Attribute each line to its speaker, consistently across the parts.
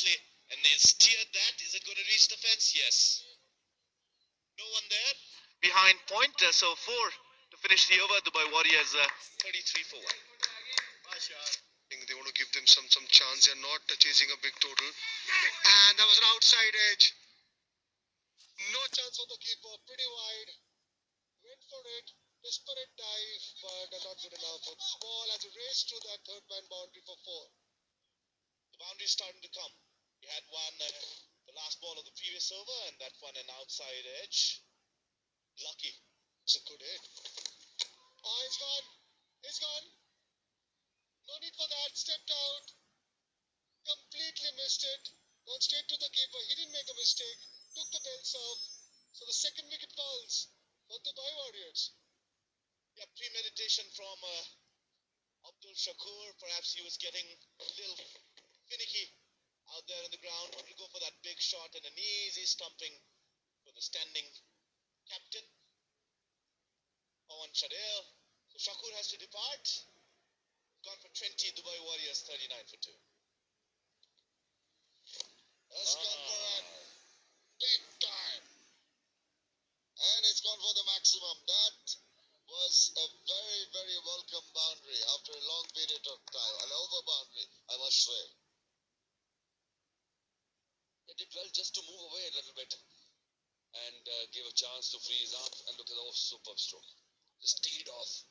Speaker 1: nicely. And they steered that. Is it going to reach the fence? Yes. No one there. Behind point. So 4 to finish the over. Dubai Warriors 33 for 1.
Speaker 2: I think they want to give them some chance. They're not chasing a big total. And that was an outside edge. No chance for the keeper. Pretty wide. Went for it. Desperate dive, but not good enough. Ball has raced to that third man boundary for 4.
Speaker 1: The boundary is starting to come. He had one the last ball of the previous over, and that one an outside edge. Lucky.
Speaker 2: It's a good hit. Oh, it's gone. It's gone. No need for that. Stepped out. Completely missed it. Gone straight to the keeper. He didn't make a mistake. Took the belts off. So the second wicket falls for the Dubai Warriors.
Speaker 1: Yeah, premeditation from Abdul Shakur. Perhaps he was getting a little finicky out there on the ground. Wanted to go for that big shot and an easy stumping for the standing captain, Pawan Chadel. So Shakur has to depart. Gone for 20, Dubai Warriors 39 for 2.
Speaker 2: That's gone for a big time. And it's gone for the maximum. That was a very, very welcome boundary after a long period of time. An over boundary, I must say.
Speaker 3: They did well just to move away a little bit and gave a chance to free his arms, and look at the superb stroke. Just teed off.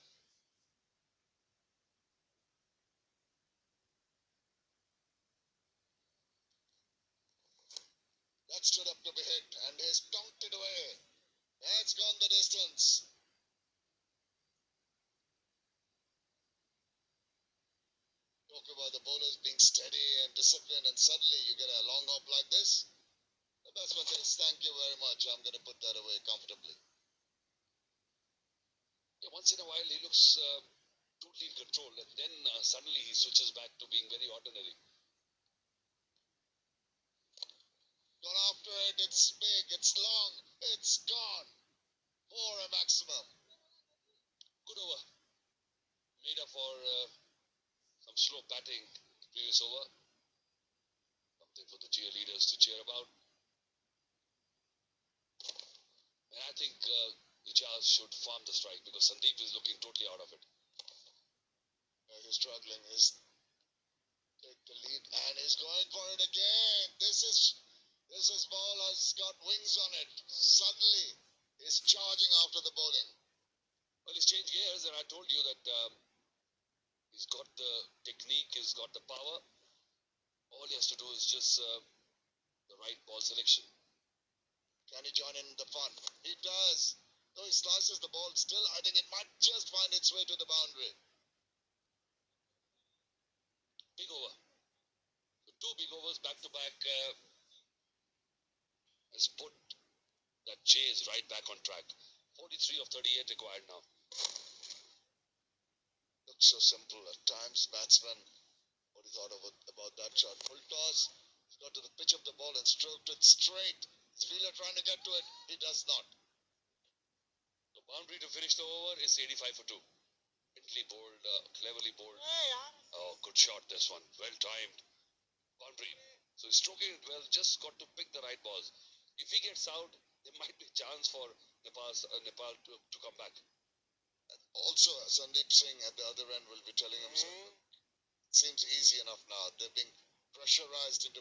Speaker 2: That stood up to be hit and he stomped it away. That's gone the distance. Talk about the bowlers being steady and disciplined, and suddenly you get a long hop like this. The batsman says, thank you very much. I'm going to put that away comfortably.
Speaker 3: Yeah, once in a while he looks totally in control, and then suddenly he switches back to being very ordinary.
Speaker 2: Gone after it. It's big. It's long. It's gone for a maximum.
Speaker 3: Good over. Made up for some slow batting previous over. Something for the cheerleaders to cheer about. And I think Ejaz should farm the strike because Sandeep is looking totally out of it.
Speaker 2: He's struggling. He's take the lead and he's going for it again. This ball has got wings on it. Suddenly, he's charging after the bowling.
Speaker 3: Well, he's changed gears, and I told you that he's got the technique, he's got the power. All he has to do is just the right ball selection.
Speaker 2: Can he join in the fun? He does. Though he slices the ball, still I think it might just find its way to the boundary.
Speaker 3: Big over. So 2 big overs back to back has put that chase right back on track. 43 of 38 required now.
Speaker 2: Looks so simple at times. Batsman, what he thought about that shot? Full toss. He's got to the pitch of the ball and stroked it straight. His fielder trying to get to it. He does not.
Speaker 3: The boundary to finish the over is 85 for 2. Neatly bowled, cleverly bowled. Oh, good shot this one. Well timed. Boundary. So he's stroking it well. Just got to pick the right balls. If he gets out, there might be a chance for Nepal to come back.
Speaker 2: Also, Sandeep Singh at the other end will be telling himself, it seems easy enough now. They're being pressurized into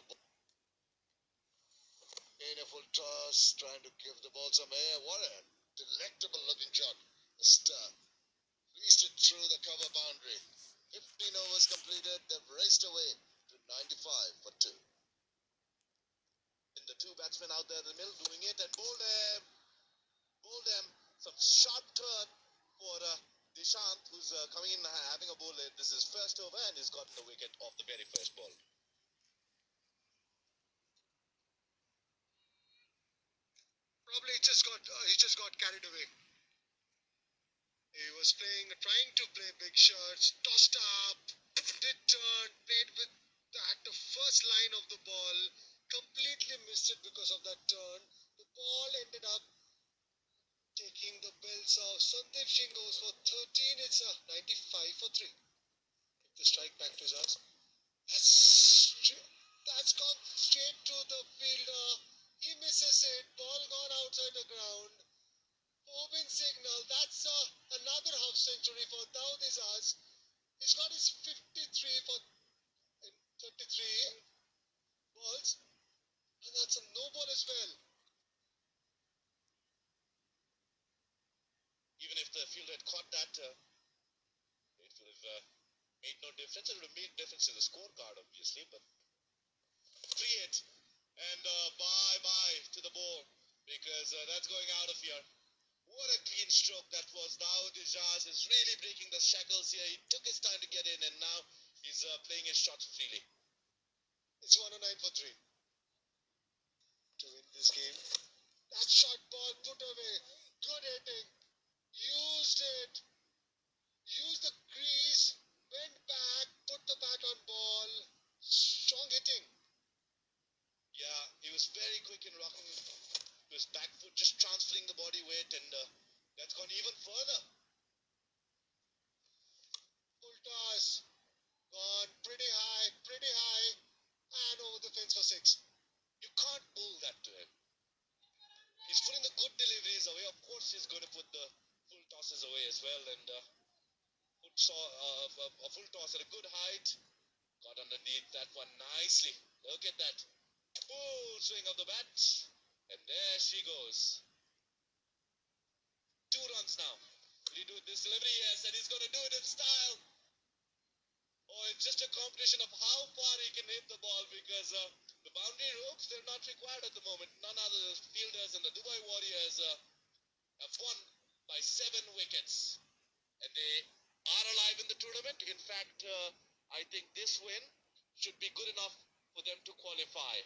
Speaker 2: in a full toss, trying to give the ball some air. What a delectable looking shot. Just fleeced it through the cover boundary. 15 overs completed. They've raced away to 95 for 2.
Speaker 1: And the 2 batsmen out there in the middle doing it and bowled them. Some sharp turn for Dishant, who's coming in having a bowl. This is first over and he's gotten the wicket off the very first ball.
Speaker 2: Probably he just got carried away. He was trying to play big shots, tossed up, did turn, played with the first line of the ball, completely missed it because of that turn. The ball ended up taking the bells off. Sandeep Singh goes for 13. It's a 95 for 3. Take the strike back to Ejaz. That's gone straight to the fielder. He misses it. Ball gone outside the ground. 4-pin signal. That's another half century for Dawood Ejaz. He's got his 53 for 33 balls, and that's a no ball as well.
Speaker 1: Even if the fielder had caught that, it would have made no difference. It would have made difference to the scorecard, obviously, but 3-8. And bye-bye to the ball, because that's going out of here. What a clean stroke that was. Dawood Ejaz is really breaking the shackles here. He took his time to get in, and now he's playing his shots freely.
Speaker 2: It's 109 for 3 to win this game. That shot ball put away. Good hitting. Used it. Used the crease. Went back. Put the bat on ball. Strong hitting.
Speaker 1: Yeah, he was very quick in rocking his back foot, just transferring the body weight, and that's gone even further.
Speaker 2: Full toss. Gone pretty high, and over the fence for 6.
Speaker 1: You can't pull that to him. He's putting the good deliveries away. Of course, he's going to put the full tosses away as well, and a full toss at a good height. Got underneath that one nicely. Look at that. Full swing of the bat. And there she goes. 2 runs now. Will he do this delivery? Yes, and he's going to do it in style. Oh, it's just a competition of how far he can hit the ball, because the boundary ropes, they're not required at the moment. None other fielders and the Dubai Warriors have won by 7 wickets. And they are alive in the tournament. In fact, I think this win should be good enough for them to qualify.